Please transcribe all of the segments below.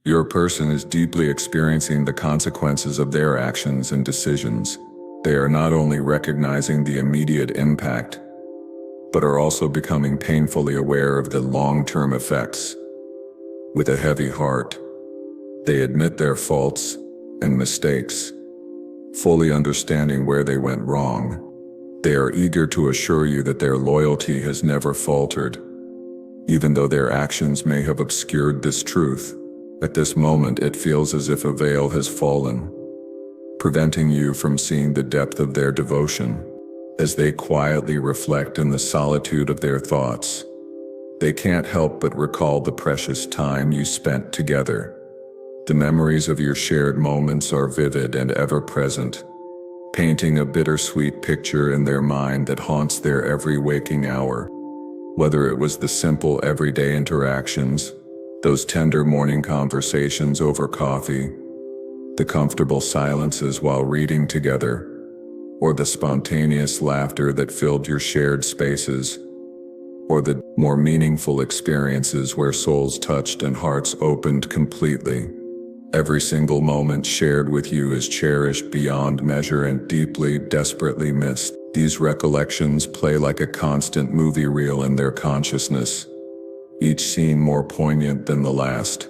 Your person is deeply experiencing the consequences of their actions and decisions. They are not only recognizing the immediate impact, but are also becoming painfully aware of the long-term effects. With a heavy heart, they admit their faults and mistakes, fully understanding where they went wrong. They are eager to assure you that their loyalty has never faltered, even though their actions may have obscured this truth. At this moment, it feels as if a veil has fallen, preventing you from seeing the depth of their devotion. As they quietly reflect in the solitude of their thoughts, they can't help but recall the precious time you spent together. The memories of your shared moments are vivid and ever-present, painting a bittersweet picture in their mind that haunts their every waking hour. Whether it was the simple everyday interactions, those tender morning conversations over coffee, the comfortable silences while reading together, or the spontaneous laughter that filled your shared spaces, or the more meaningful experiences where souls touched and hearts opened completely. Every single moment shared with you is cherished beyond measure and deeply, desperately missed. These recollections play like a constant movie reel in their consciousness, each scene more poignant than the last,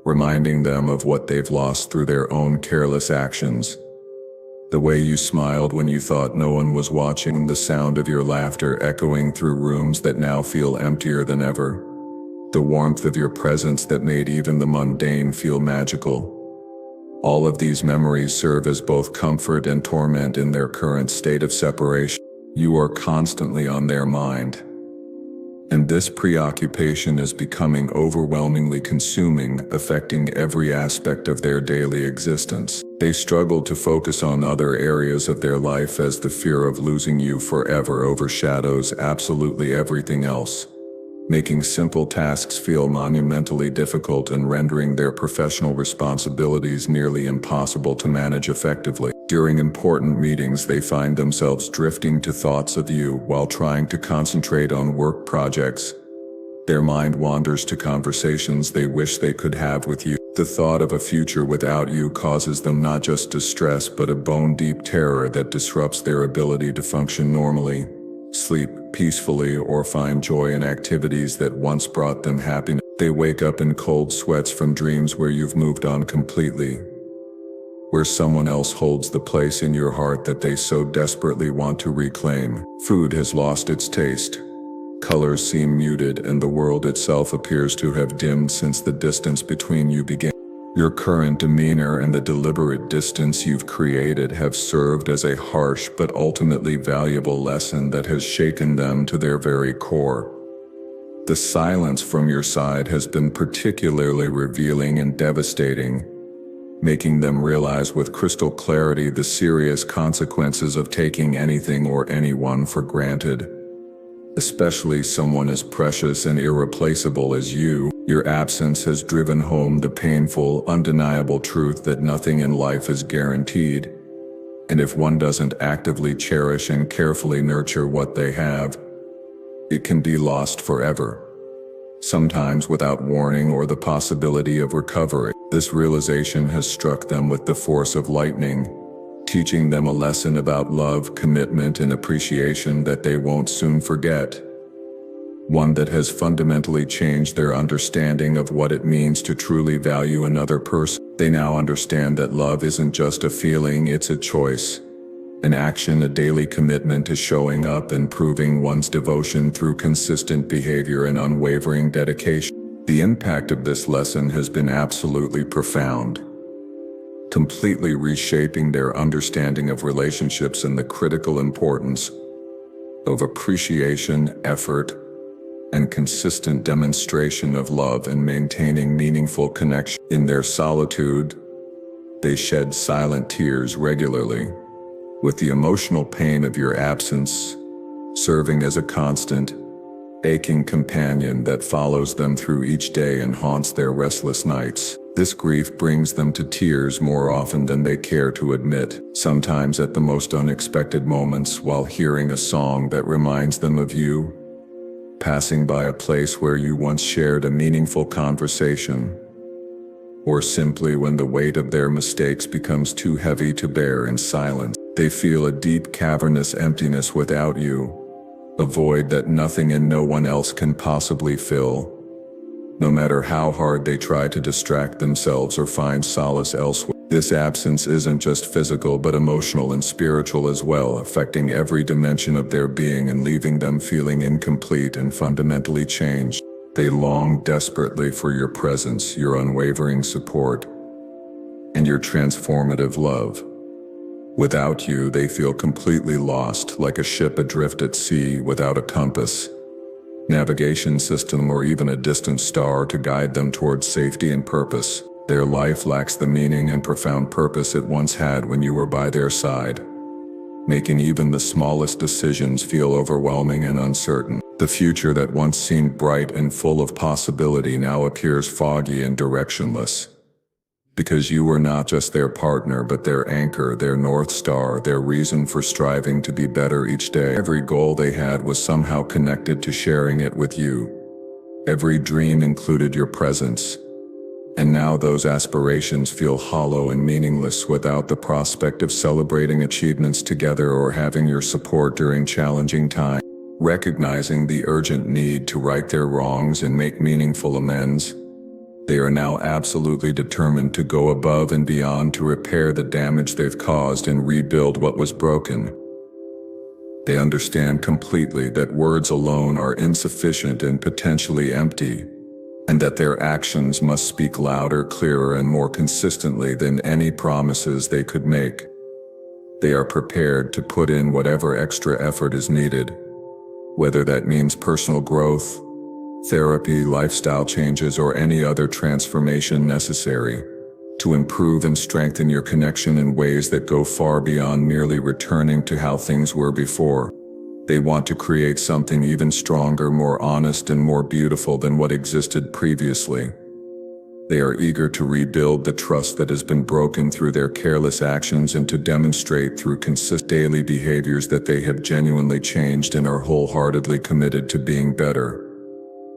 reminding them of what they've lost through their own careless actions. The way you smiled when you thought no one was watching, the sound of your laughter echoing through rooms that now feel emptier than ever, the warmth of your presence that made even the mundane feel magical. All of these memories serve as both comfort and torment in their current state of separation. You are constantly on their mind, and this preoccupation is becoming overwhelmingly consuming, affecting every aspect of their daily existence. They struggle to focus on other areas of their life as the fear of losing you forever overshadows absolutely everything else, making simple tasks feel monumentally difficult and rendering their professional responsibilities nearly impossible to manage effectively. During important meetings, they find themselves drifting to thoughts of you while trying to concentrate on work projects. Their mind wanders to conversations they wish they could have with you. The thought of a future without you causes them not just distress but a bone-deep terror that disrupts their ability to function normally, sleep peacefully, or find joy in activities that once brought them happiness. They wake up in cold sweats from dreams where you've moved on completely, where someone else holds the place in your heart that they so desperately want to reclaim. Food has lost its taste. Colors seem muted, and the world itself appears to have dimmed since the distance between you began. Your current demeanor and the deliberate distance you've created have served as a harsh but ultimately valuable lesson that has shaken them to their very core. The silence from your side has been particularly revealing and devastating, making them realize with crystal clarity the serious consequences of taking anything or anyone for granted, especially someone as precious and irreplaceable as you. Your absence has driven home the painful, undeniable truth that nothing in life is guaranteed, and if one doesn't actively cherish and carefully nurture what they have, it can be lost forever, sometimes without warning or the possibility of recovery. This realization has struck them with the force of lightning, teaching them a lesson about love, commitment, and appreciation that they won't soon forget. One that has fundamentally changed their understanding of what it means to truly value another person. They now understand that love isn't just a feeling, it's a choice, an action, a daily commitment to showing up and proving one's devotion through consistent behavior and unwavering dedication. The impact of this lesson has been absolutely profound, completely reshaping their understanding of relationships and the critical importance of appreciation, effort, and consistent demonstration of love and maintaining meaningful connection. In their solitude, they shed silent tears regularly, with the emotional pain of your absence serving as a constant, aching companion that follows them through each day and haunts their restless nights. This grief brings them to tears more often than they care to admit, sometimes at the most unexpected moments while hearing a song that reminds them of you, passing by a place where you once shared a meaningful conversation, or simply when the weight of their mistakes becomes too heavy to bear in silence. They feel a deep cavernous emptiness without you, a void that nothing and no one else can possibly fill, no matter how hard they try to distract themselves or find solace elsewhere. This absence isn't just physical but emotional and spiritual as well, affecting every dimension of their being and leaving them feeling incomplete and fundamentally changed. They long desperately for your presence, your unwavering support, and your transformative love. Without you, they feel completely lost, like a ship adrift at sea without a compass, navigation system, or even a distant star to guide them towards safety and purpose. Their life lacks the meaning and profound purpose it once had when you were by their side, making even the smallest decisions feel overwhelming and uncertain. The future that once seemed bright and full of possibility now appears foggy and directionless, because you were not just their partner but their anchor, their North Star, their reason for striving to be better each day. Every goal they had was somehow connected to sharing it with you. Every dream included your presence. And now those aspirations feel hollow and meaningless without the prospect of celebrating achievements together or having your support during challenging times. Recognizing the urgent need to right their wrongs and make meaningful amends, they are now absolutely determined to go above and beyond to repair the damage they've caused and rebuild what was broken. They understand completely that words alone are insufficient and potentially empty, and that their actions must speak louder, clearer, and more consistently than any promises they could make. They are prepared to put in whatever extra effort is needed, whether that means personal growth, therapy, lifestyle changes, or any other transformation necessary, to improve and strengthen your connection in ways that go far beyond merely returning to how things were before. They want to create something even stronger, more honest, and more beautiful than what existed previously. They are eager to rebuild the trust that has been broken through their careless actions and to demonstrate through consistent daily behaviors that they have genuinely changed and are wholeheartedly committed to being better.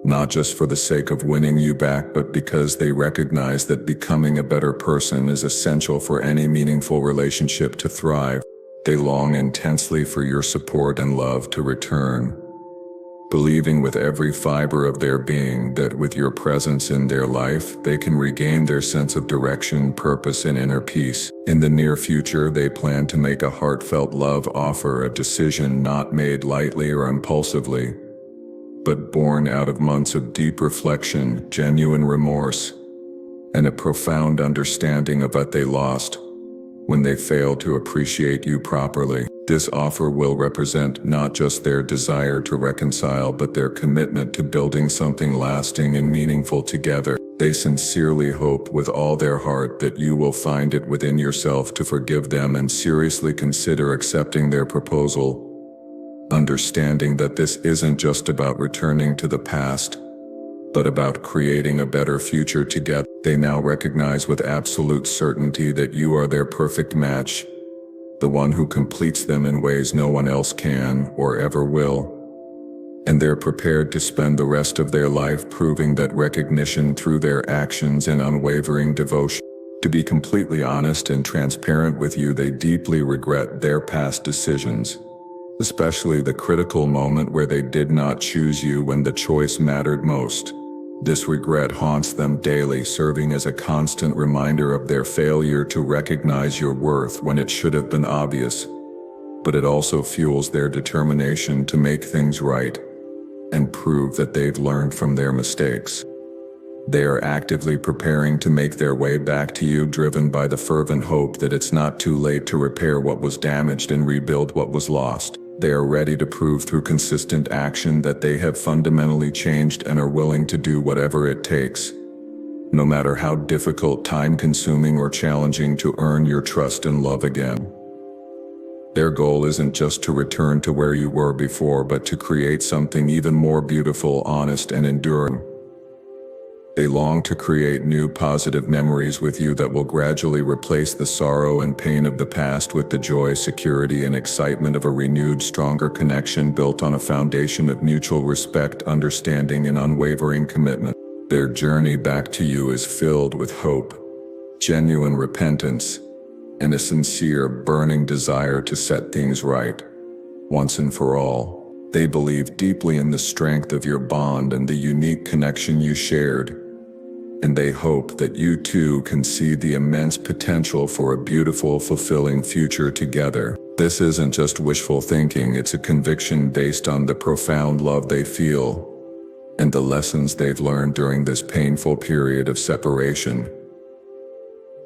Not just for the sake of winning you back, but because they recognize that becoming a better person is essential for any meaningful relationship to thrive. They long intensely for your support and love to return, believing with every fiber of their being that with your presence in their life, they can regain their sense of direction, purpose, and inner peace. In the near future, they plan to make a heartfelt love offer, a decision not made lightly or impulsively, but born out of months of deep reflection, genuine remorse, and a profound understanding of what they lost when they failed to appreciate you properly. This offer will represent not just their desire to reconcile, but their commitment to building something lasting and meaningful together. They sincerely hope with all their heart that you will find it within yourself to forgive them and seriously consider accepting their proposal, understanding that this isn't just about returning to the past, but about creating a better future together. They now recognize with absolute certainty that you are their perfect match, the one who completes them in ways no one else can or ever will. And they're prepared to spend the rest of their life proving that recognition through their actions and unwavering devotion. To be completely honest and transparent with you, they deeply regret their past decisions, especially the critical moment where they did not choose you when the choice mattered most. This regret haunts them daily, serving as a constant reminder of their failure to recognize your worth when it should have been obvious. But it also fuels their determination to make things right and prove that they've learned from their mistakes. They are actively preparing to make their way back to you, driven by the fervent hope that it's not too late to repair what was damaged and rebuild what was lost. They are ready to prove through consistent action that they have fundamentally changed and are willing to do whatever it takes, no matter how difficult, time-consuming, or challenging, to earn your trust and love again. Their goal isn't just to return to where you were before, but to create something even more beautiful, honest, and enduring. They long to create new positive memories with you that will gradually replace the sorrow and pain of the past with the joy, security, and excitement of a renewed, stronger connection built on a foundation of mutual respect, understanding, and unwavering commitment. Their journey back to you is filled with hope, genuine repentance, and a sincere, burning desire to set things right, once and for all. They believe deeply in the strength of your bond and the unique connection you shared, and they hope that you too can see the immense potential for a beautiful, fulfilling future together. This isn't just wishful thinking, it's a conviction based on the profound love they feel and the lessons they've learned during this painful period of separation.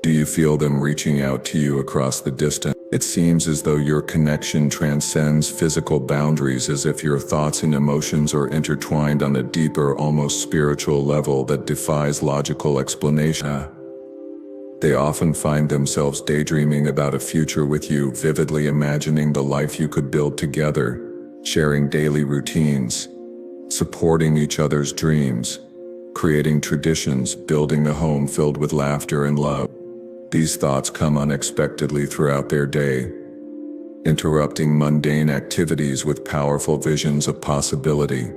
Do you feel them reaching out to you across the distance? It seems as though your connection transcends physical boundaries, as if your thoughts and emotions are intertwined on a deeper, almost spiritual level that defies logical explanation. They often find themselves daydreaming about a future with you, vividly imagining the life you could build together, sharing daily routines, supporting each other's dreams, creating traditions, building a home filled with laughter and love. These thoughts come unexpectedly throughout their day, interrupting mundane activities with powerful visions of possibility.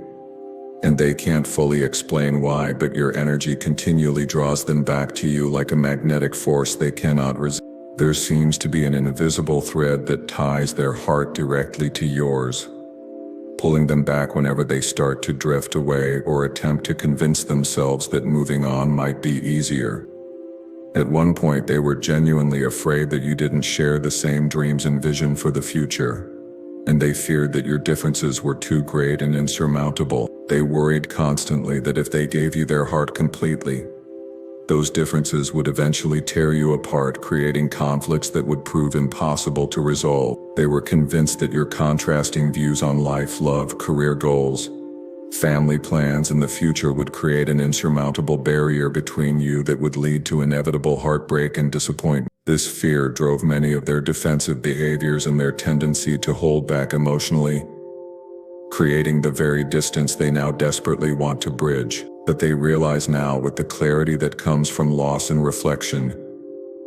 And they can't fully explain why, but your energy continually draws them back to you like a magnetic force they cannot resist. There seems to be an invisible thread that ties their heart directly to yours, pulling them back whenever they start to drift away or attempt to convince themselves that moving on might be easier. At one point, they were genuinely afraid that you didn't share the same dreams and vision for the future, and they feared that your differences were too great and insurmountable. They worried constantly that if they gave you their heart completely, those differences would eventually tear you apart, creating conflicts that would prove impossible to resolve. They were convinced that your contrasting views on life, love, career goals, family plans, and the future would create an insurmountable barrier between you that would lead to inevitable heartbreak and disappointment. This fear drove many of their defensive behaviors and their tendency to hold back emotionally, creating the very distance they now desperately want to bridge. But they realize now, with the clarity that comes from loss and reflection,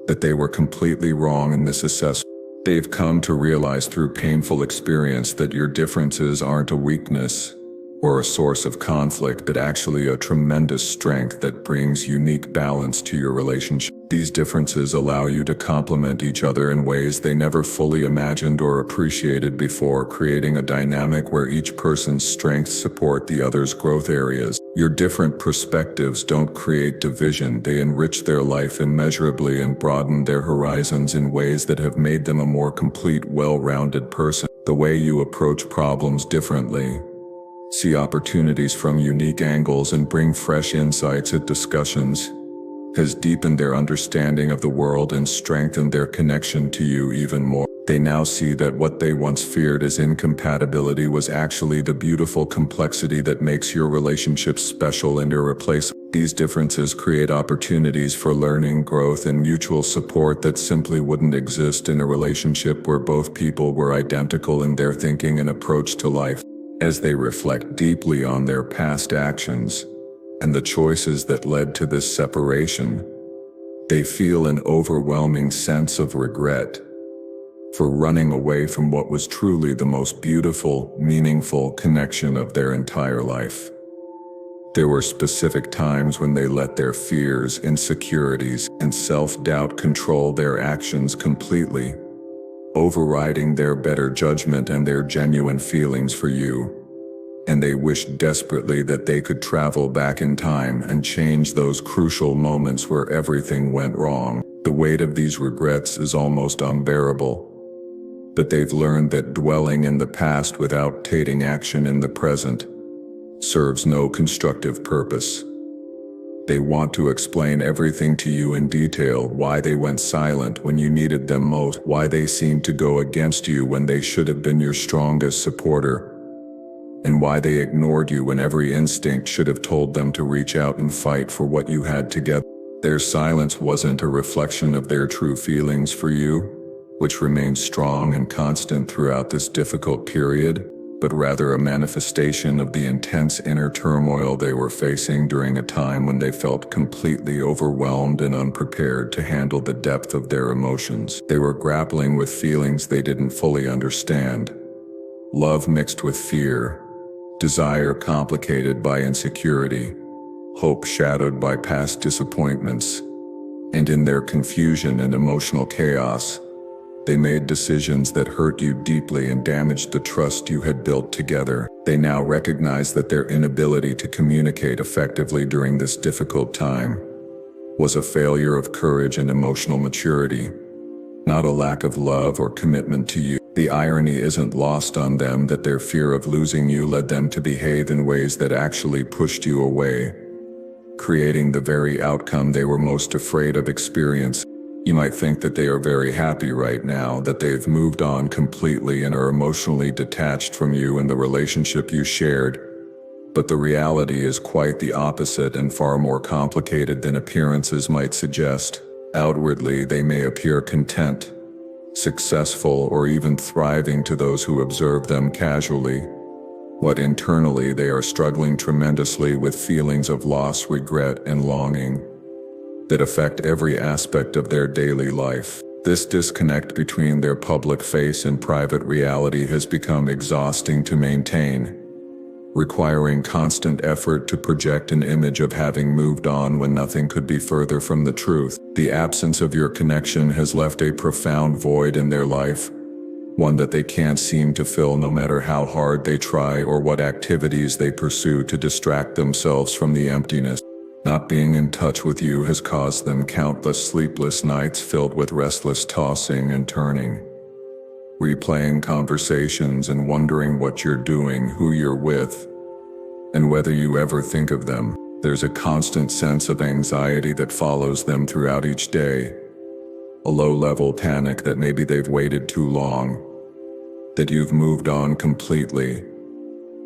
that they were completely wrong in this assessment. They've come to realize through painful experience that your differences aren't a weakness or a source of conflict, but actually a tremendous strength that brings unique balance to your relationship. These differences allow you to complement each other in ways they never fully imagined or appreciated before, creating a dynamic where each person's strengths support the other's growth areas. Your different perspectives don't create division, they enrich their life immeasurably and broaden their horizons in ways that have made them a more complete, well-rounded person. The way you approach problems differently, see opportunities from unique angles, and bring fresh insights at discussions has deepened their understanding of the world and strengthened their connection to you even more. They now see that what they once feared as incompatibility was actually the beautiful complexity that makes your relationship special and irreplaceable. These differences create opportunities for learning, growth, and mutual support that simply wouldn't exist in a relationship where both people were identical in their thinking and approach to life. As they reflect deeply on their past actions and the choices that led to this separation, they feel an overwhelming sense of regret for running away from what was truly the most beautiful, meaningful connection of their entire life. There were specific times when they let their fears, insecurities, and self-doubt control their actions completely, overriding their better judgment and their genuine feelings for you. And they wished desperately that they could travel back in time and change those crucial moments where everything went wrong. The weight of these regrets is almost unbearable, but they've learned that dwelling in the past without taking action in the present serves no constructive purpose. They want to explain everything to you in detail: why they went silent when you needed them most, why they seemed to go against you when they should have been your strongest supporter, and why they ignored you when every instinct should have told them to reach out and fight for what you had together. Their silence wasn't a reflection of their true feelings for you, which remained strong and constant throughout this difficult period, but rather a manifestation of the intense inner turmoil they were facing during a time when they felt completely overwhelmed and unprepared to handle the depth of their emotions. They were grappling with feelings they didn't fully understand: love mixed with fear, desire complicated by insecurity, hope shadowed by past disappointments, and in their confusion and emotional chaos, they made decisions that hurt you deeply and damaged the trust you had built together. They now recognize that their inability to communicate effectively during this difficult time was a failure of courage and emotional maturity, not a lack of love or commitment to you. The irony isn't lost on them that their fear of losing you led them to behave in ways that actually pushed you away, creating the very outcome they were most afraid of experiencing. You might think that they are very happy right now, that they've moved on completely and are emotionally detached from you and the relationship you shared. But the reality is quite the opposite and far more complicated than appearances might suggest. Outwardly, they may appear content, successful, or even thriving to those who observe them casually. But internally, they are struggling tremendously with feelings of loss, regret, and longing that affect every aspect of their daily life. This disconnect between their public face and private reality has become exhausting to maintain, requiring constant effort to project an image of having moved on when nothing could be further from the truth. The absence of your connection has left a profound void in their life, one that they can't seem to fill no matter how hard they try or what activities they pursue to distract themselves from the emptiness. Not being in touch with you has caused them countless sleepless nights filled with restless tossing and turning, replaying conversations and wondering what you're doing, who you're with, and whether you ever think of them. There's a constant sense of anxiety that follows them throughout each day, a low-level panic that maybe they've waited too long, that you've moved on completely,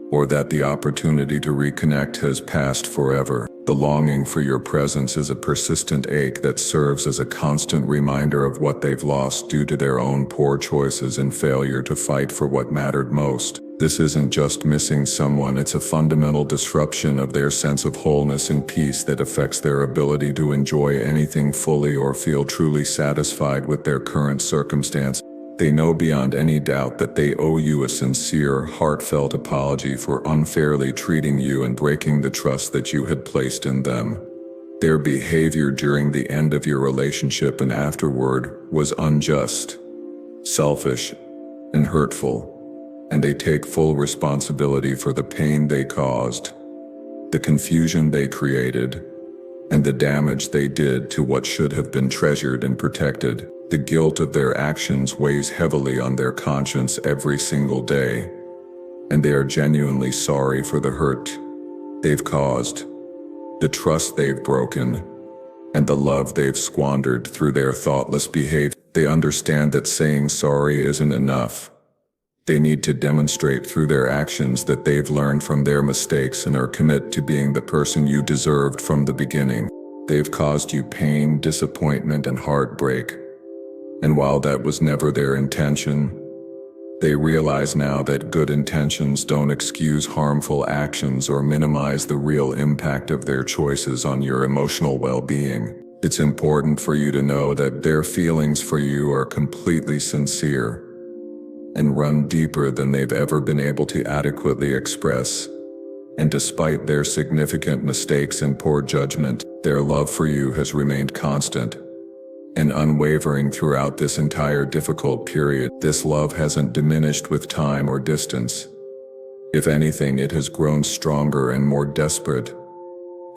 or that the opportunity to reconnect has passed forever. The longing for your presence is a persistent ache that serves as a constant reminder of what they've lost due to their own poor choices and failure to fight for what mattered most. This isn't just missing someone, it's a fundamental disruption of their sense of wholeness and peace that affects their ability to enjoy anything fully or feel truly satisfied with their current circumstance. They know beyond any doubt that they owe you a sincere, heartfelt apology for unfairly treating you and breaking the trust that you had placed in them. Their behavior during the end of your relationship and afterward was unjust, selfish, and hurtful, and they take full responsibility for the pain they caused, the confusion they created, and the damage they did to what should have been treasured and protected. The guilt of their actions weighs heavily on their conscience every single day, and they are genuinely sorry for the hurt they've caused, the trust they've broken, and the love they've squandered through their thoughtless behavior. They understand that saying sorry isn't enough. They need to demonstrate through their actions that they've learned from their mistakes and are committed to being the person you deserved from the beginning. They've caused you pain, disappointment, and heartbreak. And while that was never their intention, they realize now that good intentions don't excuse harmful actions or minimize the real impact of their choices on your emotional well-being. It's important for you to know that their feelings for you are completely sincere and run deeper than they've ever been able to adequately express. And despite their significant mistakes and poor judgment, their love for you has remained constant and unwavering throughout this entire difficult period. This love hasn't diminished with time or distance. If anything, it has grown stronger and more desperate,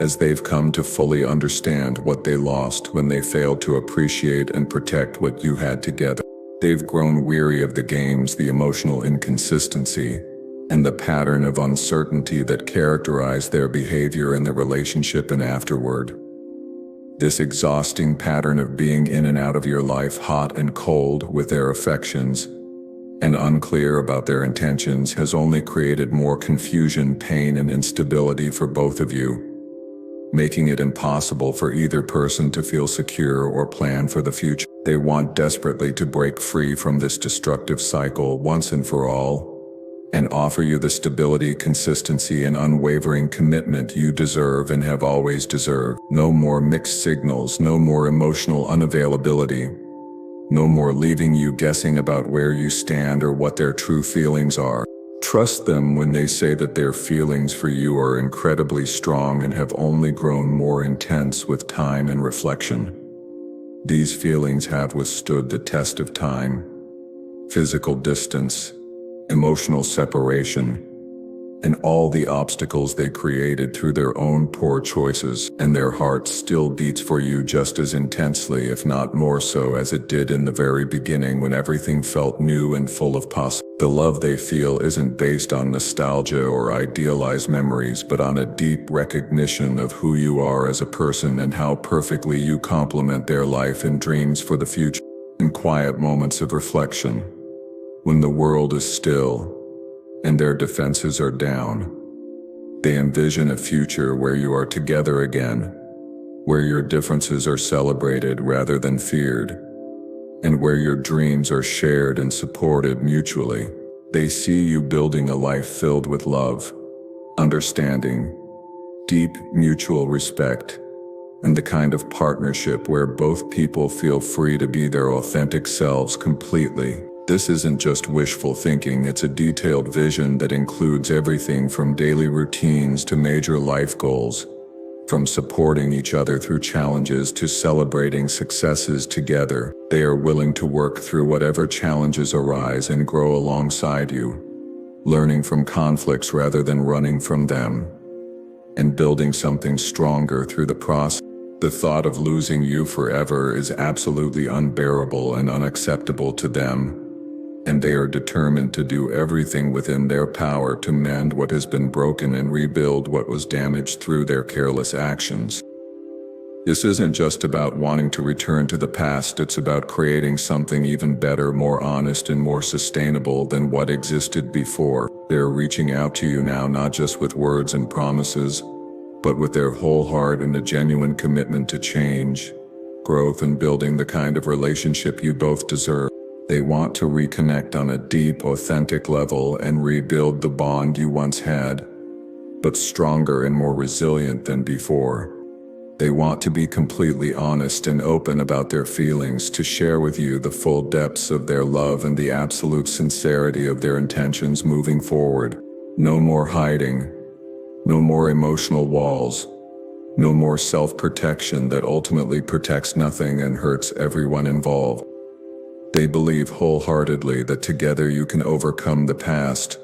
as they've come to fully understand what they lost when they failed to appreciate and protect what you had together. They've grown weary of the games, the emotional inconsistency, and the pattern of uncertainty that characterized their behavior in the relationship and afterward. This exhausting pattern of being in and out of your life, hot and cold with their affections, and unclear about their intentions, has only created more confusion, pain, and instability for both of you, making it impossible for either person to feel secure or plan for the future. They want desperately to break free from this destructive cycle once and for all, and offer you the stability, consistency, and unwavering commitment you deserve and have always deserved. No more mixed signals, no more emotional unavailability, no more leaving you guessing about where you stand or what their true feelings are. Trust them when they say that their feelings for you are incredibly strong and have only grown more intense with time and reflection. These feelings have withstood the test of time, physical distance, emotional separation, and all the obstacles they created through their own poor choices, and their heart still beats for you just as intensely, if not more so, as it did in the very beginning when everything felt new and full of possibility. The love they feel isn't based on nostalgia or idealized memories, but on a deep recognition of who you are as a person and how perfectly you complement their life and dreams for the future. In quiet moments of reflection, when the world is still and their defenses are down, they envision a future where you are together again, where your differences are celebrated rather than feared, and where your dreams are shared and supported mutually. They see you building a life filled with love, understanding, deep mutual respect, and the kind of partnership where both people feel free to be their authentic selves completely. This isn't just wishful thinking, it's a detailed vision that includes everything from daily routines to major life goals, from supporting each other through challenges to celebrating successes together. They are willing to work through whatever challenges arise and grow alongside you, learning from conflicts rather than running from them, and building something stronger through the process. The thought of losing you forever is absolutely unbearable and unacceptable to them, and they are determined to do everything within their power to mend what has been broken and rebuild what was damaged through their careless actions. This isn't just about wanting to return to the past, it's about creating something even better, more honest and more sustainable than what existed before. They're reaching out to you now not just with words and promises, but with their whole heart and a genuine commitment to change, growth, and building the kind of relationship you both deserve. They want to reconnect on a deep, authentic level and rebuild the bond you once had, but stronger and more resilient than before. They want to be completely honest and open about their feelings, to share with you the full depths of their love and the absolute sincerity of their intentions moving forward. No more hiding, no more emotional walls, no more self-protection that ultimately protects nothing and hurts everyone involved. They believe wholeheartedly that together you can overcome the past,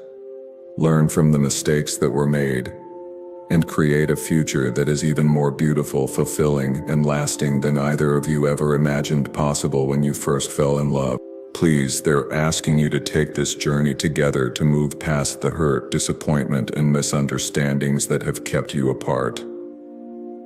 learn from the mistakes that were made, and create a future that is even more beautiful, fulfilling, and lasting than either of you ever imagined possible when you first fell in love. Please, they're asking you to take this journey together, to move past the hurt, disappointment, and misunderstandings that have kept you apart,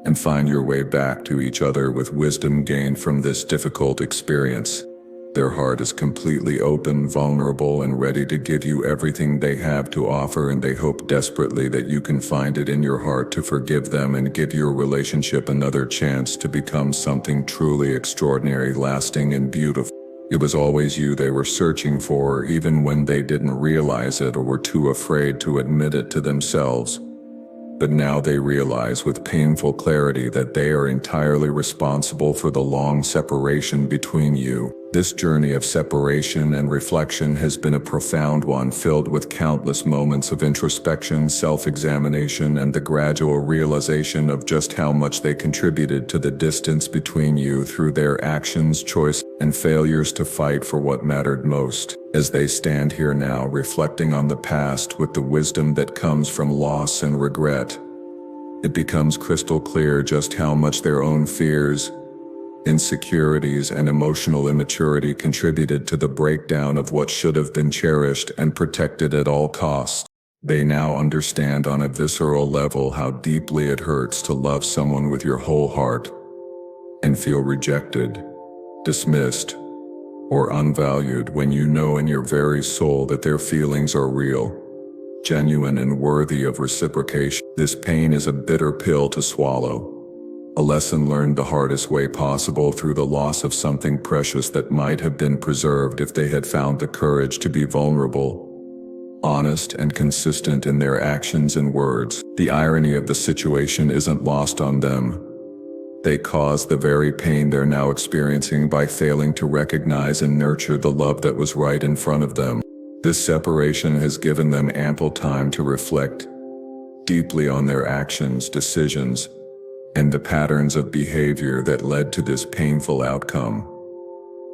and find your way back to each other with wisdom gained from this difficult experience. Their heart is completely open, vulnerable, and ready to give you everything they have to offer, and they hope desperately that you can find it in your heart to forgive them and give your relationship another chance to become something truly extraordinary, lasting, and beautiful. It was always you they were searching for, even when they didn't realize it or were too afraid to admit it to themselves. But now they realize with painful clarity that they are entirely responsible for the long separation between you. This journey of separation and reflection has been a profound one, filled with countless moments of introspection, self-examination, and the gradual realization of just how much they contributed to the distance between you through their actions, choice, and failures to fight for what mattered most. As they stand here now, reflecting on the past with the wisdom that comes from loss and regret, it becomes crystal clear just how much their own fears, insecurities, and emotional immaturity contributed to the breakdown of what should have been cherished and protected at all costs. They now understand on a visceral level how deeply it hurts to love someone with your whole heart and feel rejected, dismissed, or unvalued when you know in your very soul that their feelings are real, genuine, and worthy of reciprocation. This pain is a bitter pill to swallow, a lesson learned the hardest way possible through the loss of something precious that might have been preserved if they had found the courage to be vulnerable, honest, and consistent in their actions and words. The irony of the situation isn't lost on them. They caused the very pain they're now experiencing by failing to recognize and nurture the love that was right in front of them. This separation has given them ample time to reflect deeply on their actions, decisions, and the patterns of behavior that led to this painful outcome.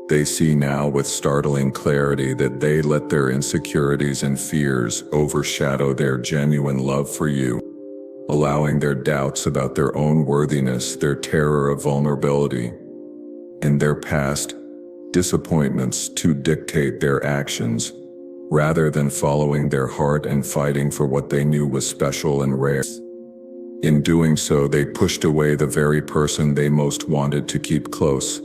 They see now with startling clarity that they let their insecurities and fears overshadow their genuine love for you, allowing their doubts about their own worthiness, their terror of vulnerability, and their past disappointments to dictate their actions, rather than following their heart and fighting for what they knew was special and rare. In doing so, they pushed away the very person they most wanted to keep close,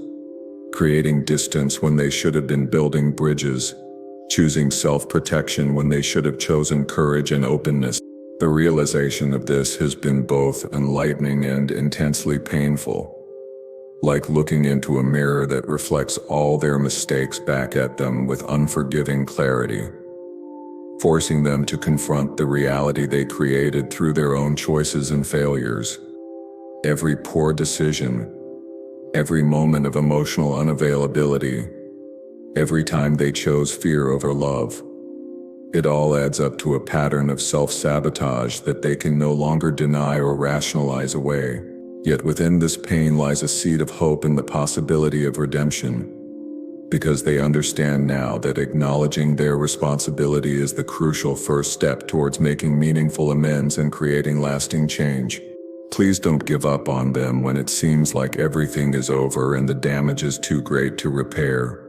creating distance when they should have been building bridges, choosing self-protection when they should have chosen courage and openness. The realization of this has been both enlightening and intensely painful, like looking into a mirror that reflects all their mistakes back at them with unforgiving clarity, forcing them to confront the reality they created through their own choices and failures. Every poor decision, every moment of emotional unavailability, every time they chose fear over love, it all adds up to a pattern of self-sabotage that they can no longer deny or rationalize away. Yet within this pain lies a seed of hope and the possibility of redemption, because they understand now that acknowledging their responsibility is the crucial first step towards making meaningful amends and creating lasting change. Please don't give up on them when it seems like everything is over and the damage is too great to repair,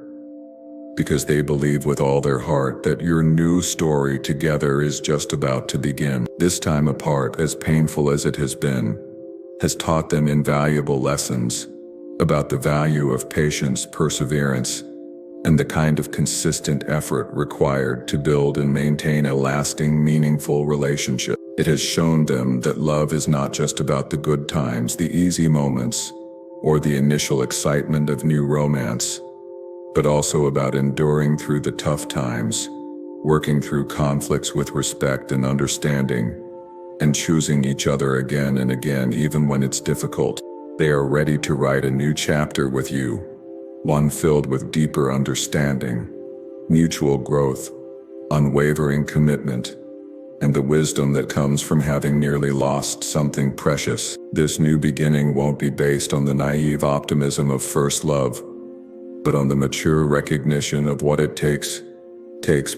because they believe with all their heart that your new story together is just about to begin. This time apart, as painful as it has been, has taught them invaluable lessons about the value of patience, perseverance, and the kind of consistent effort required to build and maintain a lasting, meaningful relationship. It has shown them that love is not just about the good times, the easy moments, or the initial excitement of new romance, but also about enduring through the tough times, working through conflicts with respect and understanding, and choosing each other again and again even when it's difficult. They are ready to write a new chapter with you, one filled with deeper understanding, mutual growth, unwavering commitment, and the wisdom that comes from having nearly lost something precious. This new beginning won't be based on the naive optimism of first love, but on the mature recognition of what it takes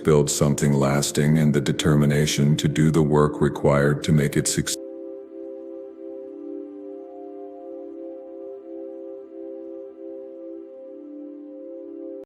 build something lasting and the determination to do the work required to make it succeed.